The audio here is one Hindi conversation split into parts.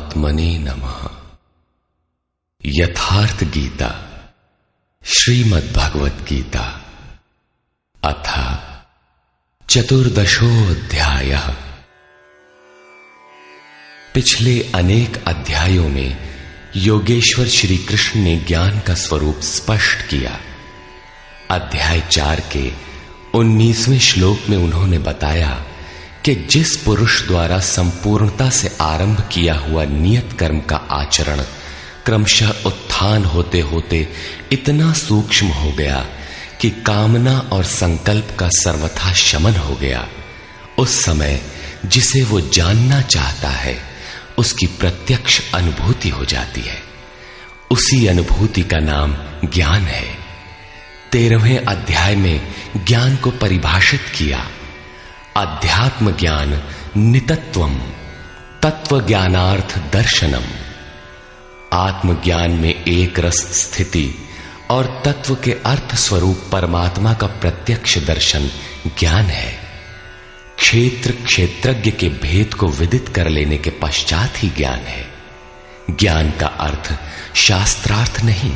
परमात्मने नमः। यथार्थ गीता श्रीमद् भगवत गीता अथ चतुर्दशोऽध्यायः। पिछले अनेक अध्यायों में योगेश्वर श्री कृष्ण ने ज्ञान का स्वरूप स्पष्ट किया। अध्याय 4 के 19वें श्लोक में उन्होंने बताया कि जिस पुरुष द्वारा संपूर्णता से आरंभ किया हुआ नियत कर्म का आचरण क्रमशः उत्थान होते होते इतना सूक्ष्म हो गया कि कामना और संकल्प का सर्वथा शमन हो गया, उस समय जिसे वो जानना चाहता है उसकी प्रत्यक्ष अनुभूति हो जाती है। उसी अनुभूति का नाम ज्ञान है। 13वें अध्याय में ज्ञान को परिभाषित किया। अध्यात्म ज्ञान नितत्वम तत्व ज्ञानार्थ दर्शनम। आत्मज्ञान में एक रस स्थिति और तत्व के अर्थ स्वरूप परमात्मा का प्रत्यक्ष दर्शन ज्ञान है। क्षेत्र क्षेत्रज्ञ के भेद को विदित कर लेने के पश्चात ही ज्ञान है। ज्ञान का अर्थ शास्त्रार्थ नहीं,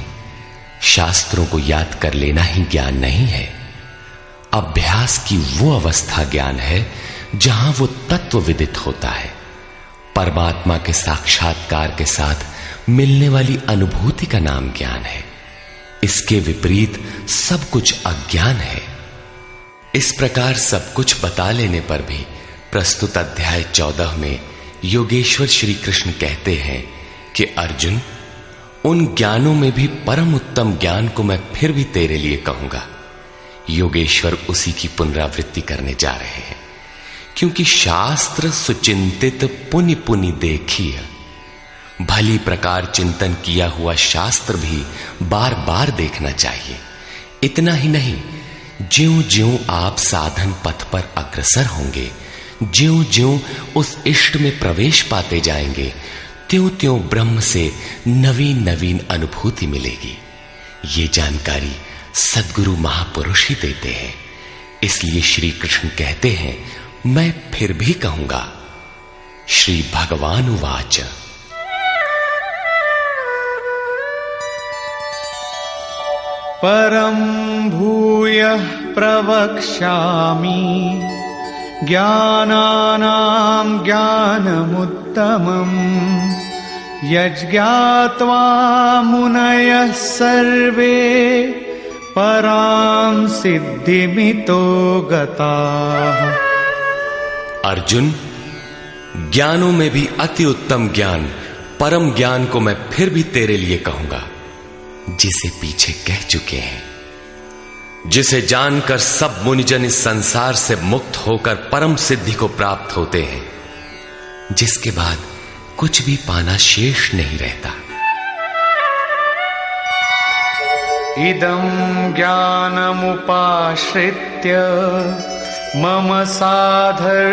शास्त्रों को याद कर लेना ही ज्ञान नहीं है। अभ्यास की वो अवस्था ज्ञान है जहां वो तत्व विदित होता है। परमात्मा के साक्षात्कार के साथ मिलने वाली अनुभूति का नाम ज्ञान है। इसके विपरीत सब कुछ अज्ञान है। इस प्रकार सब कुछ बता लेने पर भी प्रस्तुत अध्याय 14 में योगेश्वर श्री कृष्ण कहते हैं कि अर्जुन, उन ज्ञानों में भी परम उत्तम ज्ञान को मैं फिर भी तेरे लिए कहूंगा। योगेश्वर उसी की पुनरावृत्ति करने जा रहे हैं, क्योंकि शास्त्र सुचिंतित पुनि पुनि देखिए। भली प्रकार चिंतन किया हुआ शास्त्र भी बार बार देखना चाहिए। इतना ही नहीं, ज्यों ज्यों आप साधन पथ पर अग्रसर होंगे, ज्यों ज्यों उस इष्ट में प्रवेश पाते जाएंगे, त्यों त्यों ब्रह्म से नवीन नवीन अनुभूति मिलेगी। ये जानकारी सद्गुरु महापुरुष ही देते हैं। इसलिए श्री कृष्ण कहते हैं, मैं फिर भी कहूंगा। श्री भगवान उवाच परं भूयः प्रवक्ष्यामि ज्ञानानां ज्ञानमुत्तमम् यज्ञात्वा मुनयः सर्वे परां सिद्धिमितो गताः। अर्जुन, ज्ञानों में भी अति उत्तम ज्ञान परम ज्ञान को मैं फिर भी तेरे लिए कहूंगा, जिसे पीछे कह चुके हैं। जिसे जानकर सब मुनिजन इस संसार से मुक्त होकर परम सिद्धि को प्राप्त होते हैं, जिसके बाद कुछ भी पाना शेष नहीं रहता। इदं ज्ञानमुपाश्रित्य मम साधर्म्यमागताः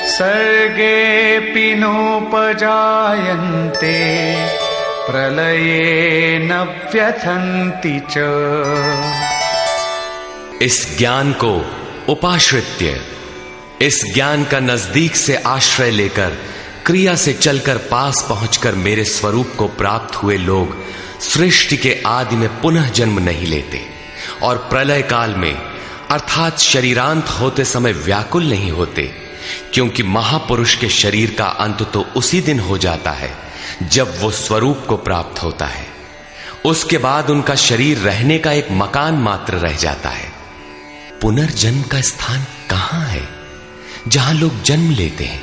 सर्गेऽपि नोपजायन्ते प्रलये न व्यथन्ति च। इस ज्ञान को उपाश्रित्य, इस ज्ञान का नजदीक से आश्रय लेकर क्रिया से चलकर पास पहुंचकर मेरे स्वरूप को प्राप्त हुए लोग सृष्टि के आदि में पुनः जन्म नहीं लेते और प्रलय काल में अर्थात शरीरांत होते समय व्याकुल नहीं होते, क्योंकि महापुरुष के शरीर का अंत तो उसी दिन हो जाता है जब वो स्वरूप को प्राप्त होता है। उसके बाद उनका शरीर रहने का एक मकान मात्र रह जाता है। पुनर्जन्म का स्थान कहां है जहां लोग जन्म लेते हैं?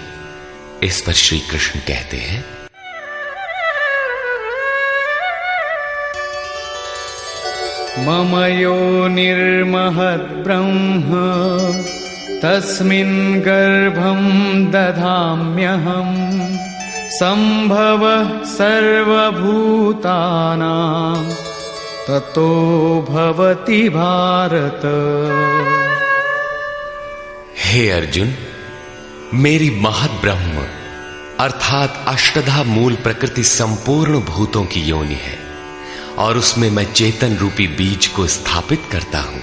इस पर श्री कृष्ण कहते हैं, मम योनिर्महद् ब्रह्म तस्मिन् गर्भं दधाम्यहम् सम्भवः सर्वभूतानां ततो भवति भारत। हे अर्जुन, मेरी महद ब्रह्म अर्थात अष्टधा मूल प्रकृति संपूर्ण भूतों की योनि है और उसमें मैं चेतन रूपी बीज को स्थापित करता हूं।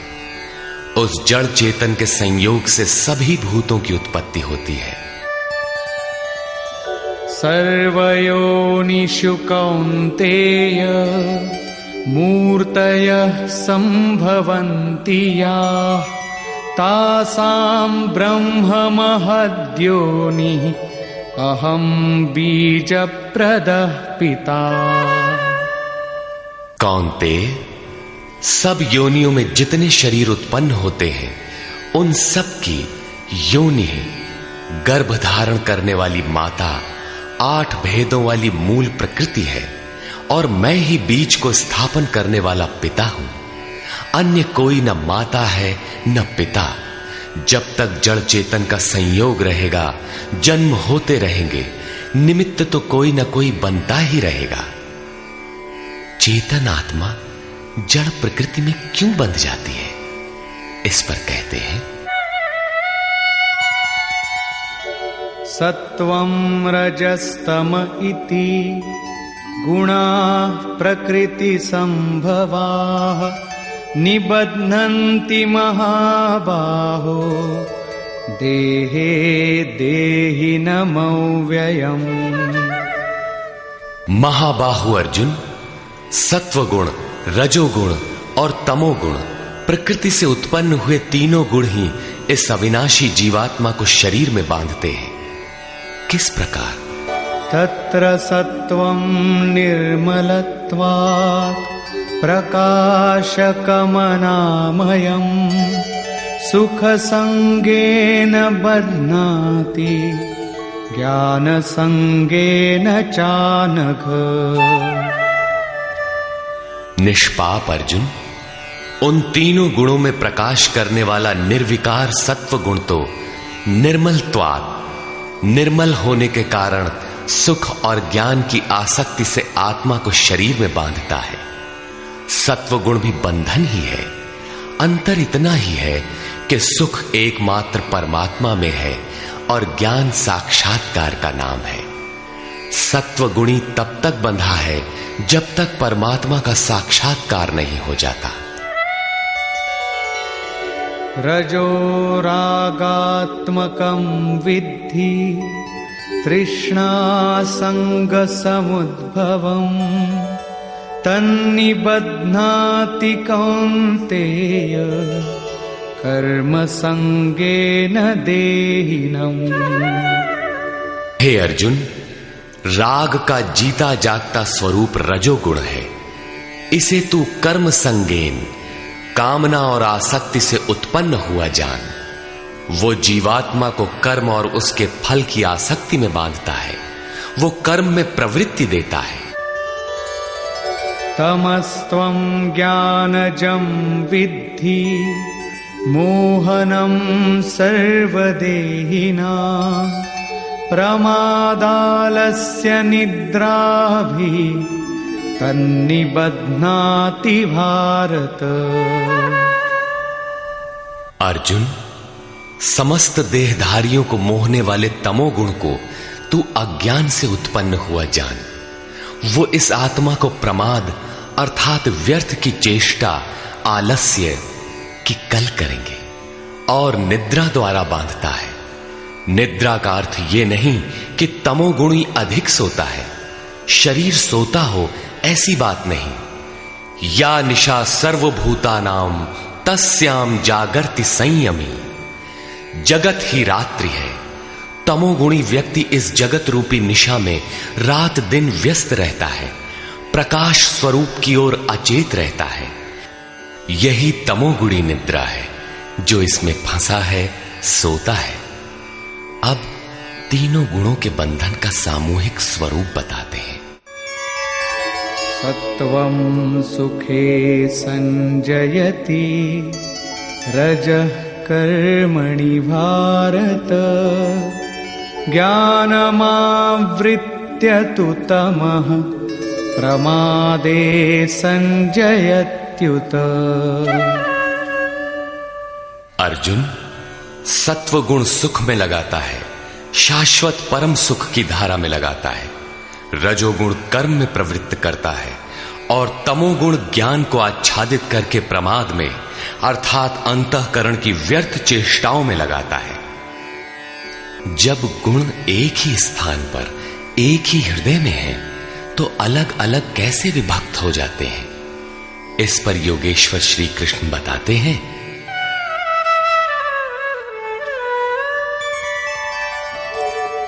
उस जड़ चेतन के संयोग से सभी भूतों की उत्पत्ति होती है। सर्वयोनिषु कौन्तेय मूर्तयः सम्भवन्ति याः तासां ब्रह्ममहद्योनिः अहं बीजप्रदः पिता। कौन्तेय, सब योनियों में जितने शरीर उत्पन्न होते हैं उन सब की योनि गर्भ धारण करने वाली माता 8 भेदों वाली मूल प्रकृति है और मैं ही बीज को स्थापन करने वाला पिता हूं। अन्य कोई न माता है न पिता। जब तक जड़ चेतन का संयोग रहेगा जन्म होते रहेंगे, निमित्त तो कोई न कोई बनता ही रहेगा। चेतन आत्मा जड़ प्रकृति में क्यों बंध जाती है, इस पर कहते हैं सत्वं रजस्तम इति गुणाः प्रकृति संभवाः निबध्नन्ति महाबाहो देहे देहिनमव्ययम्। महाबाहु अर्जुन, सत्वगुण, रजोगुण और तमोगुण प्रकृति से उत्पन्न हुए तीनों गुण ही इस अविनाशी जीवात्मा को शरीर में बांधते हैं। किस प्रकार? तत्र सत्वं निर्मलत्वात् प्रकाशकमनामयम् सुखसंगेन बध्नाति ज्ञानसंगेन चानघ। निष्पाप अर्जुन, उन तीनों गुणों में प्रकाश करने वाला निर्विकार सत्व गुण तो निर्मलत्वात्, निर्मल होने के कारण सुख और ज्ञान की आसक्ति से आत्मा को शरीर में बांधता है। सत्व गुण भी बंधन ही है। अंतर इतना ही है कि सुख एकमात्र परमात्मा में है और ज्ञान साक्षात्कार का नाम है। सत्व गुणी तब तक बंधा है जब तक परमात्मा का साक्षात्कार नहीं हो जाता। रजो रागात्मकं विद्धि तृष्णासंग समुद्भवम् तन्निबध्नाति कौन्तेय कर्म संगेन देहिनम्। हे अर्जुन, राग का जीता जागता स्वरूप रजोगुण है। इसे तू कर्म संगेन, कामना और आसक्ति से उत्पन्न हुआ जान। वो जीवात्मा को कर्म और उसके फल की आसक्ति में बांधता है, वो कर्म में प्रवृत्ति देता है। तमस्त्वं ज्ञानजं विद्धि मोहनं सर्वदेहिनां प्रमादालस्य निद्राभिः तन्निबध्नाति भारत। अर्जुन, समस्त देहधारियों को मोहने वाले तमोगुण को तू अज्ञान से उत्पन्न हुआ जान। वो इस आत्मा को प्रमाद अर्थात व्यर्थ की चेष्टा, आलस्य की कल करेंगे और निद्रा द्वारा बांधता है। निद्रा का अर्थ यह नहीं कि तमोगुणी अधिक सोता है, शरीर सोता हो, ऐसी बात नहीं। या निशा सर्वभूतानाम तस्याम जागर्ति संयमी। जगत ही रात्रि है। तमोगुणी व्यक्ति इस जगत रूपी निशा में रात दिन व्यस्त रहता है, प्रकाश स्वरूप की ओर अचेत रहता है। यही तमोगुणी निद्रा है। जो इसमें फंसा है सोता है। अब तीनों गुणों के बंधन का सामूहिक स्वरूप बताते हैं। सत्वं सुखे संजयति रजः कर्मणि भारत ज्ञानमावृत्य तु तमः प्रमादे संजयत्युत। अर्जुन, सत्वगुण सुख में लगाता है, शाश्वत परम सुख की धारा में लगाता है। रजोगुण कर्म में प्रवृत्त करता है और तमोगुण ज्ञान को आच्छादित करके प्रमाद में अर्थात अंतःकरण की व्यर्थ चेष्टाओं में लगाता है। जब गुण एक ही स्थान पर एक ही हृदय में हैं, तो अलग अलग कैसे विभक्त हो जाते हैं? इस पर योगेश्वर श्री कृष्ण बताते हैं,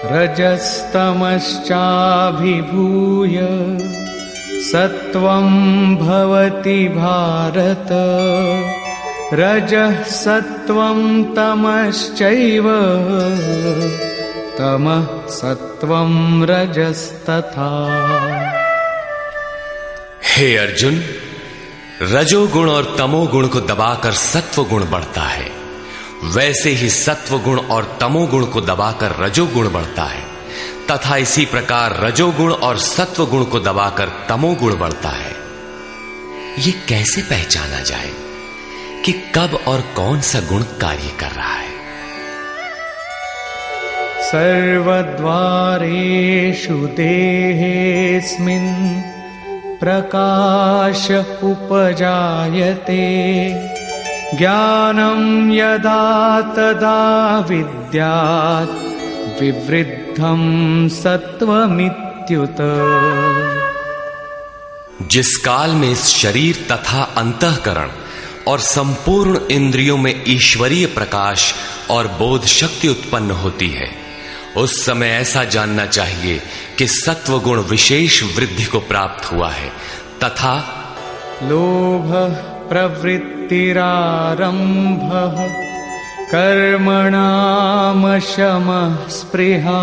रजस्तमश्चाभिभूय सत्वं भवति भारत, रजः सत्वं तमश्चैव तमः सत्वं रजस्तथा। हे अर्जुन, रजोगुण और तमोगुण को दबाकर सत्व गुण बढ़ता है, वैसे ही सत्व गुण और तमोगुण को दबाकर रजोगुण बढ़ता है, तथा इसी प्रकार रजोगुण और सत्व गुण को दबाकर तमोगुण बढ़ता है। ये कैसे पहचाना जाए कि कब और कौन सा गुण कार्य कर रहा है? सर्वद्वारेषु देहेऽस्मिन् प्रकाश उपजायते, ज्ञानं यदा तदा विद्यात् विवृद्धं सत्वमित्युत। जिस काल में इस शरीर तथा अंतःकरण और संपूर्ण इंद्रियों में ईश्वरीय प्रकाश और बोध शक्ति उत्पन्न होती है, उस समय ऐसा जानना चाहिए कि सत्व गुण विशेष वृद्धि को प्राप्त हुआ है, तथा लोभ प्रवृत्तिरारंभः कर्मणामशमः स्पृहा,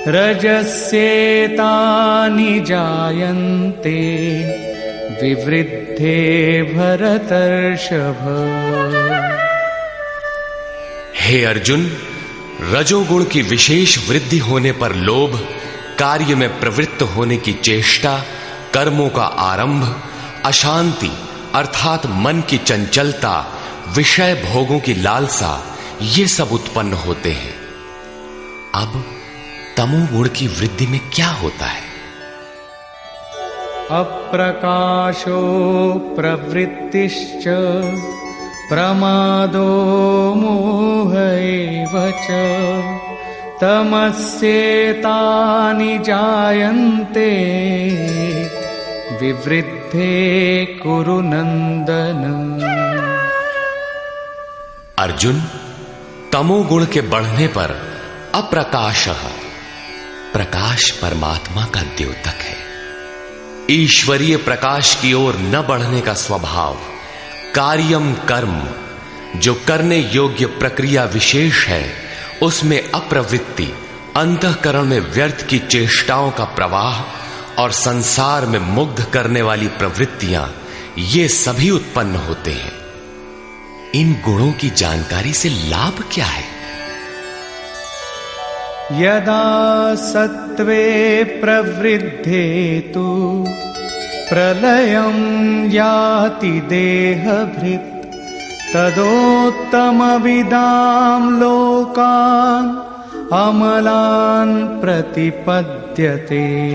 रजस्येतानि जायन्ते विवृद्धे भरतर्षभ। हे अर्जुन, रजोगुण की विशेष वृद्धि होने पर लोभ, कार्य में प्रवृत्त होने की चेष्टा, कर्मों का आरंभ, अशांति अर्थात मन की चंचलता, विषय भोगों की लालसा, ये सब उत्पन्न होते हैं। अब तमोगुण की वृद्धि में क्या होता है? अप्रकाशो प्रवृत्तिश्च प्रमादो मोह एव च, तमस्येतानि जायन्ते विवृद्धे कुरु नंदन। अर्जुन, तमोगुण के बढ़ने पर अप्रकाशः, प्रकाश परमात्मा का द्योतक है। ईश्वरीय प्रकाश की ओर न बढ़ने का स्वभाव, कार्यम कर्म, जो करने योग्य प्रक्रिया विशेष है, उसमें अप्रवृत्ति, अंतःकरण में व्यर्थ की चेष्टाओं का प्रवाह और संसार में मुग्ध करने वाली प्रवृत्तियां, ये सभी उत्पन्न होते हैं। इन गुणों की जानकारी से लाभ क्या है? यदा सत्वे प्रवृद्धे तु प्रलयं याति देहभृत्, तदोत्तमविदां लोकान् अमलान् प्रतिपद्यते।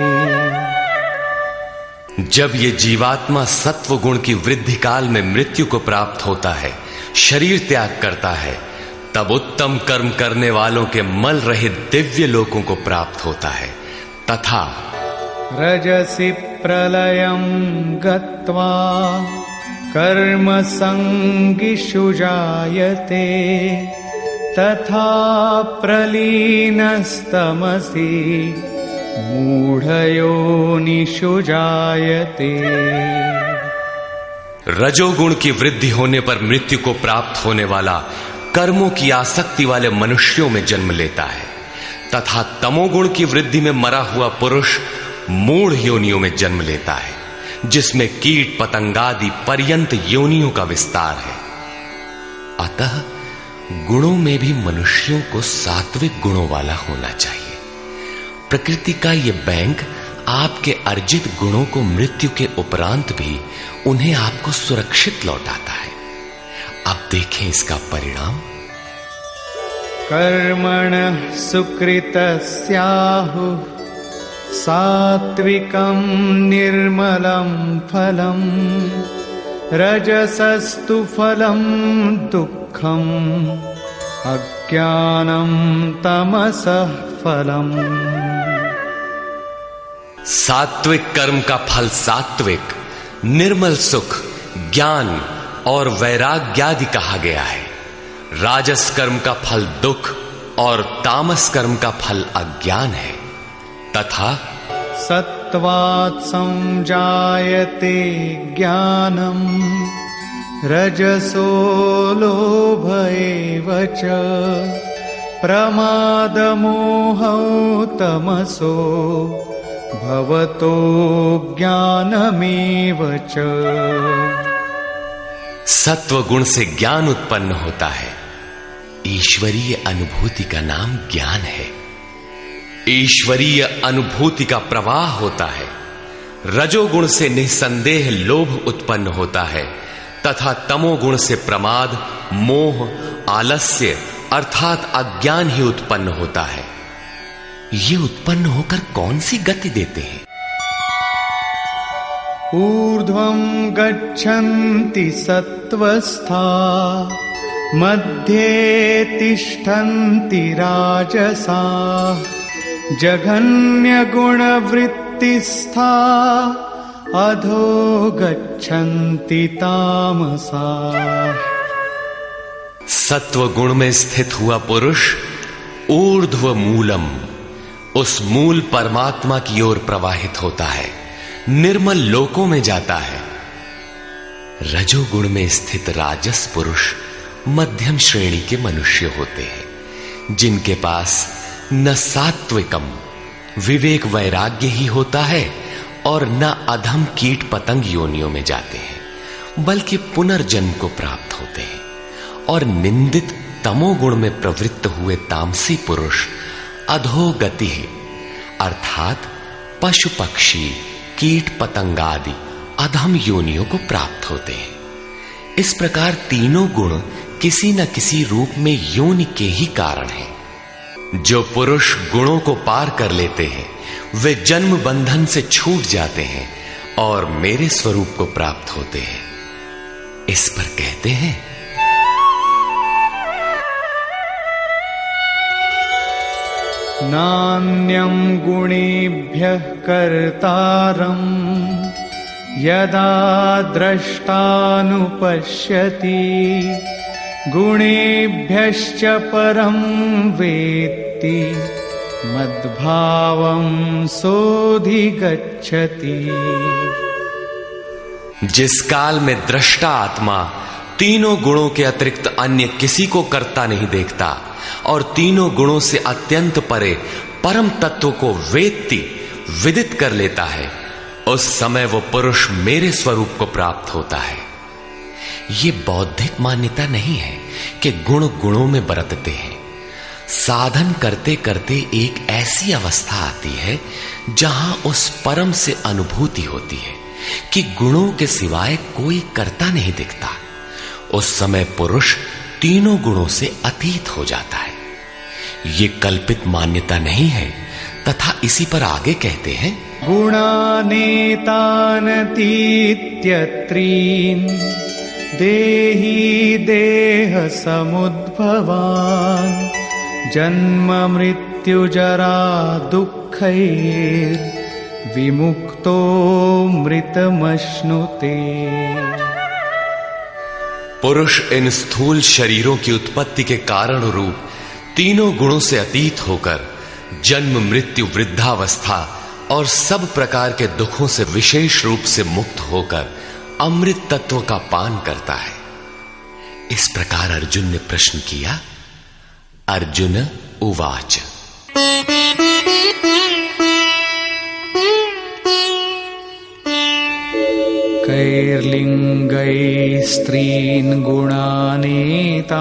जब ये जीवात्मा सत्व गुण की वृद्धि काल में मृत्यु को प्राप्त होता है, शरीर त्याग करता है, तब उत्तम कर्म करने वालों के मल रहित दिव्य लोकों को प्राप्त होता है, तथा रजसि प्रलयं गत्वा कर्म संगिषु जायते, तथा प्रलीनस्तमसि मूढ़योनिषु जायते। रजोगुण की वृद्धि होने पर मृत्यु को प्राप्त होने वाला कर्मों की आसक्ति वाले मनुष्यों में जन्म लेता है, तथा तमोगुण की वृद्धि में मरा हुआ पुरुष मूढ़ योनियों में जन्म लेता है, जिसमें कीट पतंगादि पर्यंत योनियों का विस्तार है। अतः गुणों में भी मनुष्यों को सात्विक गुणों वाला होना चाहिए। प्रकृति का ये बैंक आपके अर्जित गुणों को मृत्यु के उपरांत भी उन्हें आपको सुरक्षित लौटाता है। अब देखें इसका परिणाम। कर्मणः सुकृतस्याहुः सात्विकं निर्मलं फलम्, रजसस्तु फलं दुःखम्, अज्ञानं तमसः फलम्। सात्विक कर्म का फल सात्विक, निर्मल सुख, ज्ञान और वैराग्यादि कहा गया है। राजस कर्म का फल दुख और तामस कर्म का फल अज्ञान है। तथा सत्वात् संजायते ज्ञानम रजसो लोभ एव च प्रमादमोहौ तमसो भवतो ज्ञानमेव च। सत्व गुण से ज्ञान उत्पन्न होता है। ईश्वरीय अनुभूति का नाम ज्ञान है। ईश्वरीय अनुभूति का प्रवाह होता है। रजोगुण से निसंदेह लोभ उत्पन्न होता है तथा तमोगुण से प्रमाद, मोह, आलस्य अर्थात अज्ञान ही उत्पन्न होता है। ये उत्पन्न होकर कौन सी गति देते हैं? ऊर्ध्वं गच्छन्ति सत्त्वस्था मध्ये तिष्ठन्ति राजसाः जघन्य गुणवृत्तिस्था अधो गच्छन्ति तामसाः। सत्व गुण में स्थित हुआ पुरुष ऊर्ध्व मूलम, उस मूल परमात्मा की ओर प्रवाहित होता है, निर्मल लोकों में जाता है। रजोगुण में स्थित राजस पुरुष मध्यम श्रेणी के मनुष्य होते हैं, जिनके पास न सात्विकम विवेक वैराग्य ही होता है और न अधम कीट पतंग योनियों में जाते हैं, बल्कि पुनर्जन्म को प्राप्त होते हैं। और निंदित तमोगुण में प्रवृत्त हुए तामसी पुरुष अधोगति अर्थात पशु पक्षी कीट पतंगादि अधम योनियों को प्राप्त होते हैं। इस प्रकार तीनों गुण किसी न किसी रूप में योनि के ही कारण हैं। जो पुरुष गुणों को पार कर लेते हैं वे जन्म बंधन से छूट जाते हैं और मेरे स्वरूप को प्राप्त होते हैं। इस पर कहते हैं नान्यं गुणेभ्यः कर्तारं यदा द्रष्टानुपश्यति गुणेभ्यश्च परं वेत्ति मद्भावं सोऽधिगच्छति। जिस काल में दृष्टा आत्मा तीनों गुणों के अतिरिक्त अन्य किसी को करता नहीं देखता और तीनों गुणों से अत्यंत परे परम तत्व को वेत्ति विदित कर लेता है, उस समय वो पुरुष मेरे स्वरूप को प्राप्त होता है। ये बौद्धिक मान्यता नहीं है कि गुण गुणों में बरतते हैं। साधन करते करते एक ऐसी अवस्था आती है जहां उस परम से अनुभूति होती है कि गुणों के सिवाय कोई करता नहीं दिखता। उस समय पुरुष तीनों गुणों से अतीत हो जाता है। ये कल्पित मान्यता नहीं है तथा इसी पर आगे कहते हैं गुणानेतानतीत्यत्रीन् देही देह समुद्भवान् जन्म मृत्यु जरा दुःखैर् विमुक्तो मृतमश्नुते। पुरुष इन स्थूल शरीरों की उत्पत्ति के कारण रूप तीनों गुणों से अतीत होकर जन्म मृत्यु वृद्धावस्था और सब प्रकार के दुखों से विशेष रूप से मुक्त होकर अमृत तत्व का पान करता है। इस प्रकार अर्जुन ने प्रश्न किया। अर्जुन उवाच कैर्लिङ्गैः स्त्रीन् गुणानेतान्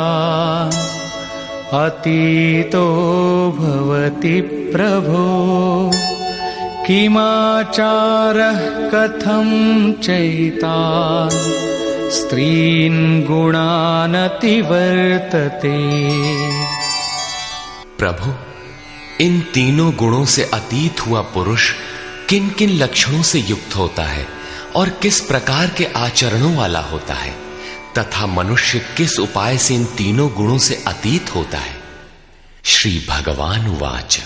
अतीतो भवति प्रभो किमाचारः कथं चैतान् स्त्रीन् गुणानतिवर्तते। प्रभु, इन तीनों गुणों से अतीत हुआ पुरुष किन किन लक्षणों से युक्त होता है और किस प्रकार के आचरणों वाला होता है तथा मनुष्य किस उपाय से इन तीनों गुणों से अतीत होता है। श्री भगवान उवाच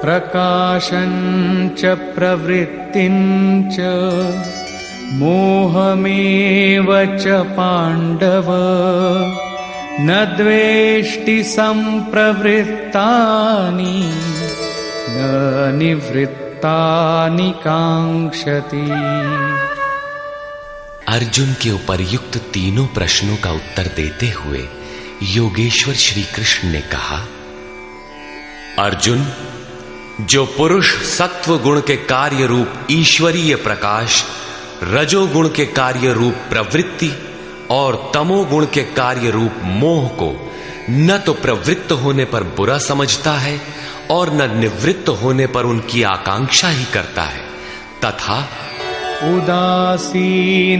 प्रकाशञ्च प्रवृत्तिञ्च मोहमेव च पाण्डव न द्वेष्टि सम्प्रवृत्तानि न निवृत्तानि काङ्क्षति। अर्जुन के उपर्युक्त तीनों प्रश्नों का उत्तर देते हुए योगेश्वर श्री कृष्ण ने कहा, अर्जुन, जो पुरुष सत्व गुण के कार्य रूप ईश्वरीय प्रकाश, रजोगुण के कार्य रूप प्रवृत्ति और तमोगुण के कार्य रूप मोह को न तो प्रवृत्त होने पर बुरा समझता है और न निवृत्त होने पर उनकी आकांक्षा ही करता है, तथा उदासीनवदासीनो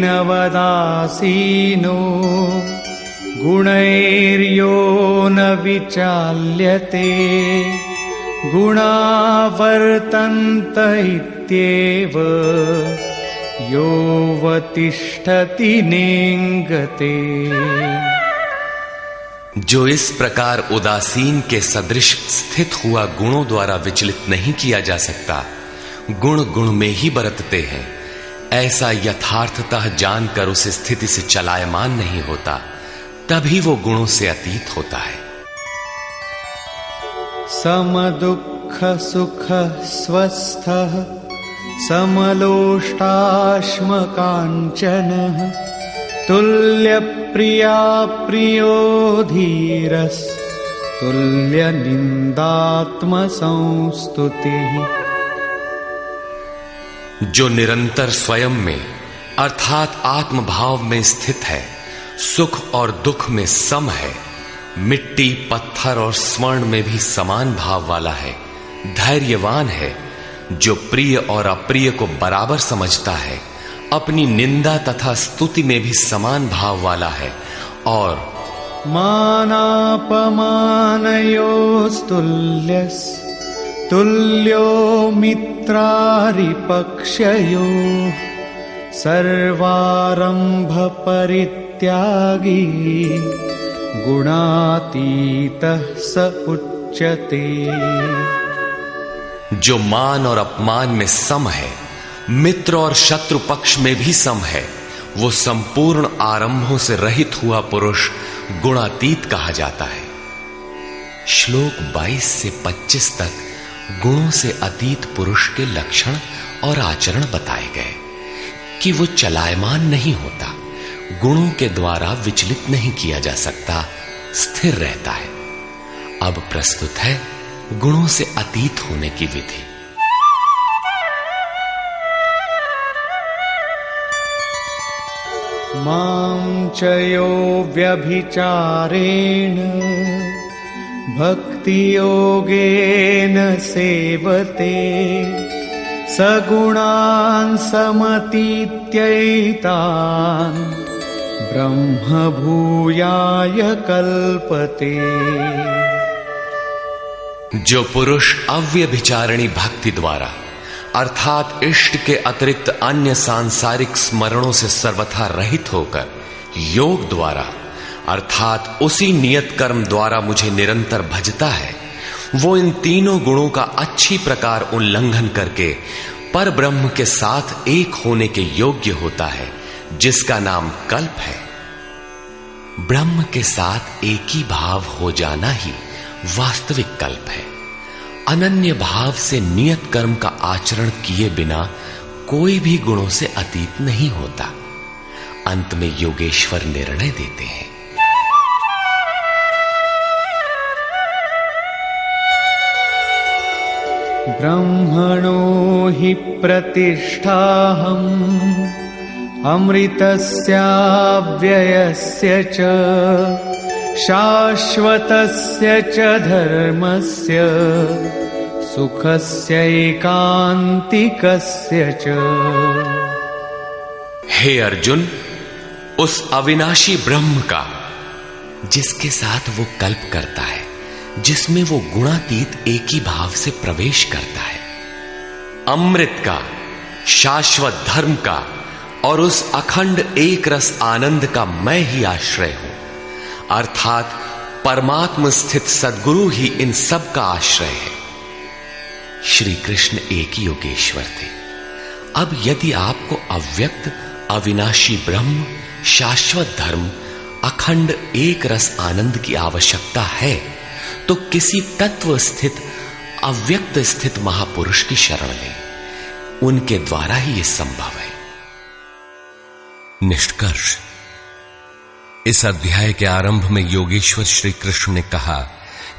गुणैर्यो न विचाल्यते गुणा वर्तन्त इत्येव योऽवतिष्ठति नेङ्गते। जो इस प्रकार उदासीन के सदृश स्थित हुआ गुणों द्वारा विचलित नहीं किया जा सकता, गुण गुण में ही बरतते हैं, ऐसा यथार्थतः जानकर उस स्थिति से चलायमान नहीं होता, तभी वो गुणों से अतीत होता है। समदुःख सुख स्वस्थः समलोष्टाश्मकाञ्चनः तुल्यप्रिया प्रियो धीरस् तुल्यनिन्दात्मसंस्तुतिः। जो निरंतर स्वयं में अर्थात आत्मभाव में स्थित है, सुख और दुख में सम है, मिट्टी पत्थर और स्वर्ण में भी समान भाव वाला है, धैर्यवान है, जो प्रिय और अप्रिय को बराबर समझता है, अपनी निंदा तथा स्तुति में भी समान भाव वाला है, और मानापमानयोस्तुल्यस् तुल्यो मित्रारिपक्षयोः सर्वारंभ परित्यागी गुणातीतः स उच्यते। जो मान और अपमान में सम है, मित्र और शत्रु पक्ष में भी सम है, वो संपूर्ण आरंभों से रहित हुआ पुरुष गुणातीत कहा जाता है। श्लोक 22 से 25 तक गुणों से अतीत पुरुष के लक्षण और आचरण बताए गए कि वो चलायमान नहीं होता, गुणों के द्वारा विचलित नहीं किया जा सकता, स्थिर रहता है। अब प्रस्तुत है गुणों से अतीत होने की विधि। मां च यो व्यभिचारेण भक्ति योगेन सेवते सगुणान् समतीत्यैतान् ब्रह्म भूयाय कल्पते। जो पुरुष अव्यभिचारिणी भक्ति द्वारा अर्थात इष्ट के अतिरिक्त अन्य सांसारिक स्मरणों से सर्वथा रहित होकर योग द्वारा अर्थात उसी नियत कर्म द्वारा मुझे निरंतर भजता है, वो इन तीनों गुणों का अच्छी प्रकार उल्लंघन करके पर ब्रह्म के साथ एक होने के योग्य होता है, जिसका नाम कल्प है। ब्रह्म के साथ एक ही भाव हो जाना ही वास्तविक कल्प है। अनन्य भाव से नियत कर्म का आचरण किए बिना कोई भी गुणों से अतीत नहीं होता। अंत में योगेश्वर निर्णय देते हैं, ब्रह्मणो हि प्रतिष्ठाहम् अमृतस्याव्ययस्य च शाश्वतस्य च धर्मस्य सुखस्यैकान्तिकस्य च। हे अर्जुन, उस अविनाशी ब्रह्म का जिसके साथ वो कल्प करता है, जिसमें वो गुणातीत एक ही भाव से प्रवेश करता है, अमृत का, शाश्वत धर्म का और उस अखंड एक रस आनंद का मैं ही आश्रय हूं, अर्थात परमात्म स्थित सद्गुरु ही इन सब का आश्रय है। श्री कृष्ण एक योगेश्वर थे। अब यदि आपको अव्यक्त अविनाशी ब्रह्म, शाश्वत धर्म, अखंड एक रस आनंद की आवश्यकता है तो किसी तत्व स्थित अव्यक्त स्थित महापुरुष की शरण लें। उनके द्वारा ही यह संभव है। निष्कर्ष, इस अध्याय के आरंभ में योगेश्वर श्री कृष्ण ने कहा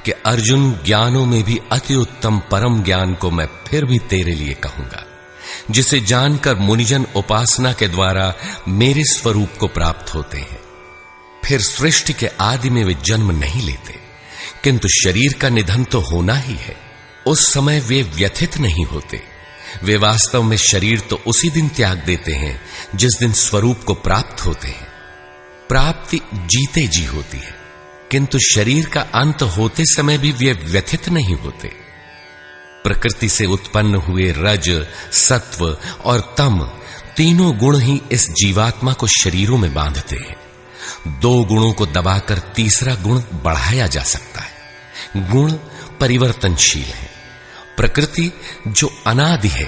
कि अर्जुन, ज्ञानों में भी अति उत्तम परम ज्ञान को मैं फिर भी तेरे लिए कहूंगा, जिसे जानकर मुनिजन उपासना के द्वारा मेरे स्वरूप को प्राप्त होते हैं। फिर सृष्टि के आदि में वे जन्म नहीं लेते, किंतु शरीर का निधन तो होना ही है। उस समय वे व्यथित नहीं होते। वे वास्तव में शरीर तो उसी दिन त्याग देते हैं जिस दिन स्वरूप को प्राप्त होते हैं। प्राप्ति जीते जी होती है, किंतु शरीर का अंत होते समय भी वे व्यथित नहीं होते। प्रकृति से उत्पन्न हुए रज, सत्व और तम तीनों गुण ही इस जीवात्मा को शरीरों में बांधते हैं। दो गुणों को दबाकर तीसरा गुण बढ़ाया जा सकता है। गुण परिवर्तनशील है। प्रकृति जो अनादि है,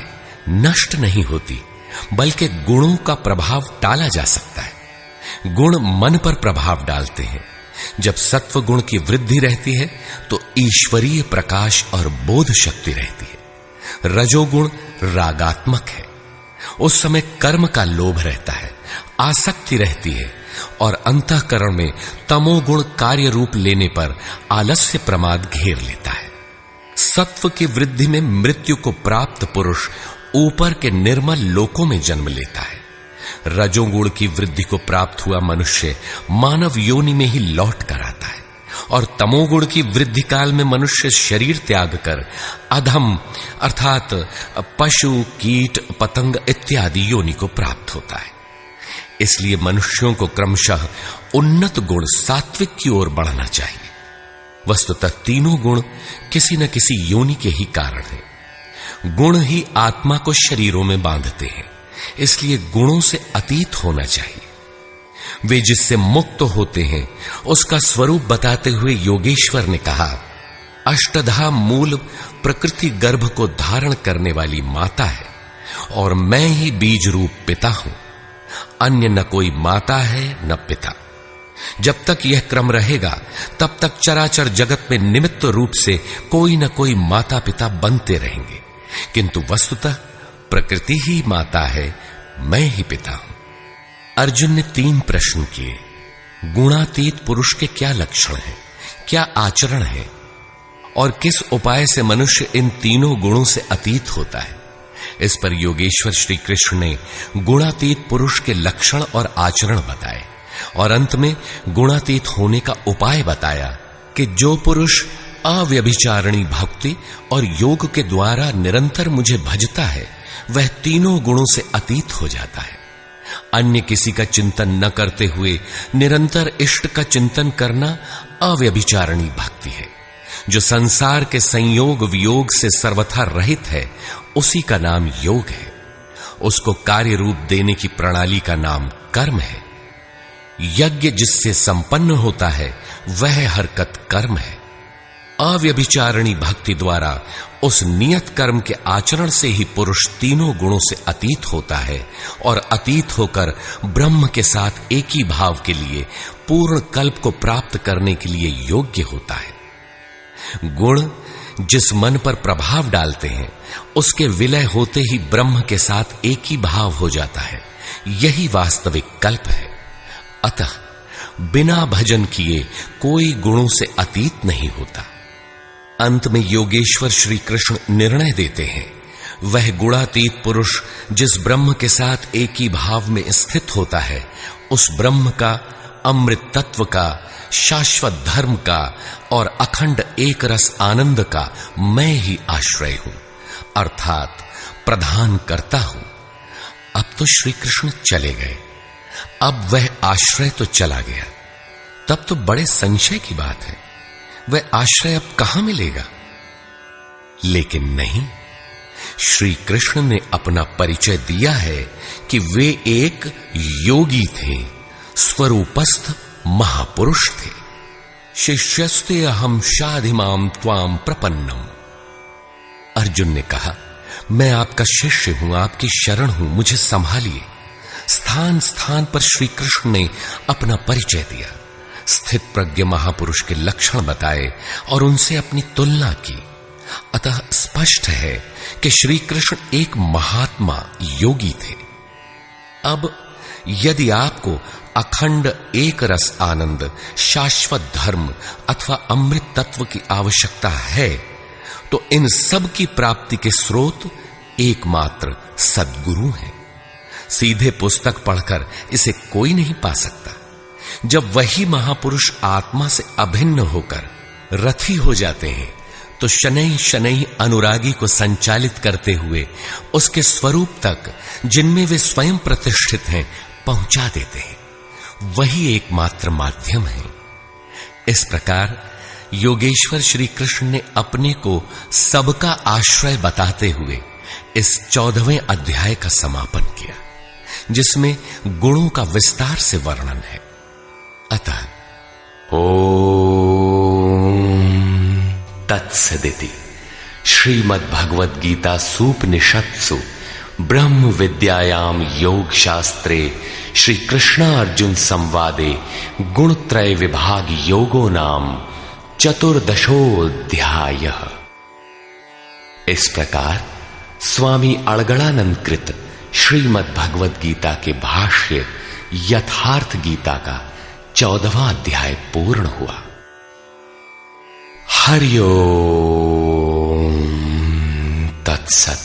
नष्ट नहीं होती, बल्कि गुणों का प्रभाव टाला जा सकता है। गुण मन पर प्रभाव डालते हैं। जब सत्व गुण की वृद्धि रहती है तो ईश्वरीय प्रकाश और बोध शक्ति रहती है। रजोगुण रागात्मक है। उस समय कर्म का लोभ रहता है, आसक्ति रहती है, और अंतःकरण में तमोगुण कार्य रूप लेने पर आलस्य प्रमाद घेर लेता है। सत्व की वृद्धि में मृत्यु को प्राप्त पुरुष ऊपर के निर्मल लोकों में जन्म लेता है। रजोगुण की वृद्धि को प्राप्त हुआ मनुष्य मानव योनि में ही लौट कर आता है, और तमोगुण की वृद्धि काल में मनुष्य शरीर त्याग कर अधम अर्थात पशु, कीट, पतंग इत्यादि योनि को प्राप्त होता है। इसलिए मनुष्यों को क्रमशः उन्नत गुण सात्विक की ओर बढ़ना चाहिए। वस्तुतः तीनों गुण किसी न किसी योनि के ही कारण हैं। गुण ही आत्मा को शरीरों में बांधते हैं, इसलिए गुणों से अतीत होना चाहिए। वे जिससे मुक्त होते हैं उसका स्वरूप बताते हुए योगेश्वर ने कहा, अष्टधा मूल प्रकृति गर्भ को धारण करने वाली माता है और मैं ही बीज रूप पिता हूं। अन्य न कोई माता है न पिता। जब तक यह क्रम रहेगा तब तक चराचर जगत में निमित्त रूप से कोई न कोई माता पिता बनते रहेंगे, किंतु वस्तुतः प्रकृति ही माता है, मैं ही पिता हूं। अर्जुन ने 3 प्रश्न किए। गुणातीत पुरुष के क्या लक्षण हैं, क्या आचरण है, और किस उपाय से मनुष्य इन तीनों गुणों से अतीत होता है। इस पर योगेश्वर श्री कृष्ण ने गुणातीत पुरुष के लक्षण और आचरण बताए, और अंत में गुणातीत होने का उपाय बताया कि जो पुरुष अव्यभिचारिणी भक्ति और योग के द्वारा निरंतर मुझे भजता है वह तीनों गुणों से अतीत हो जाता है। अन्य किसी का चिंतन न करते हुए निरंतर इष्ट का चिंतन करना अव्यभिचारिणी भक्ति है। जो संसार के संयोग वियोग से सर्वथा रहित है उसी का नाम योग है। उसको कार्य रूप देने की प्रणाली का नाम कर्म है। यज्ञ जिससे संपन्न होता है वह हरकत कर्म है। अव्यभिचारिणी भक्ति द्वारा उस नियत कर्म के आचरण से ही पुरुष तीनों गुणों से अतीत होता है और अतीत होकर ब्रह्म के साथ एक ही भाव के लिए पूर्ण कल्प को प्राप्त करने के लिए योग्य होता है। गुण जिस मन पर प्रभाव डालते हैं उसके विलय होते ही ब्रह्म के साथ एक ही भाव हो जाता है। यही वास्तविक कल्प है। अतः बिना भजन किए कोई गुणों से अतीत नहीं होता। अंत में योगेश्वर श्री कृष्ण निर्णय देते हैं, वह गुणातीत पुरुष जिस ब्रह्म के साथ एक ही भाव में स्थित होता है उस ब्रह्म का, अमृत तत्व का, शाश्वत धर्म का और अखंड एक रस आनंद का मैं ही आश्रय हूं, अर्थात प्रधान करता हूं। अब तो श्री कृष्ण चले गए। अब वह आश्रय तो चला गया। तब तो बड़े संशय की बात है, वह आश्रय अब कहां मिलेगा। लेकिन नहीं, श्री कृष्ण ने अपना परिचय दिया है कि वे एक योगी थे, स्वरूपस्थ महापुरुष थे। शिष्यस्ते अहम शाधिमाम त्वाम प्रपन्नम। अर्जुन ने कहा, मैं आपका शिष्य हूं, आपकी शरण हूं, मुझे संभालिए। स्थान स्थान पर श्री कृष्ण ने अपना परिचय दिया, स्थित प्रज्ञ महापुरुष के लक्षण बताए और उनसे अपनी तुलना की। अतः स्पष्ट है कि श्री कृष्ण एक महात्मा योगी थे। अब यदि आपको अखंड एक रस आनंद, शाश्वत धर्म अथवा अमृत तत्व की आवश्यकता है तो इन सब की प्राप्ति के स्रोत एकमात्र सद्गुरु हैं। सीधे पुस्तक पढ़कर इसे कोई नहीं पा सकता। जब वही महापुरुष आत्मा से अभिन्न होकर रथी हो जाते हैं तो शनैः शनैः अनुरागी को संचालित करते हुए उसके स्वरूप तक, जिनमें वे स्वयं प्रतिष्ठित हैं, पहुंचा देते हैं। वही एकमात्र माध्यम है। इस प्रकार योगेश्वर श्री कृष्ण ने अपने को सबका आश्रय बताते हुए इस 14वें अध्याय का समापन किया, जिसमें गुणों का विस्तार से वर्णन है। अतः ओम तत्सदिति श्रीमद् भगवद गीता सूपनिषत्सु ब्रह्म विद्यायाम योग शास्त्रे श्री कृष्णार्जुन संवादे गुणत्रय विभाग योगो नाम चतुर्दशोऽध्यायः। इस प्रकार स्वामी अड़गड़ानंद कृत श्रीमद् भगवद गीता के भाष्य यथार्थ गीता का 14वां अध्याय पूर्ण हुआ। हरि ओम तत्सत्।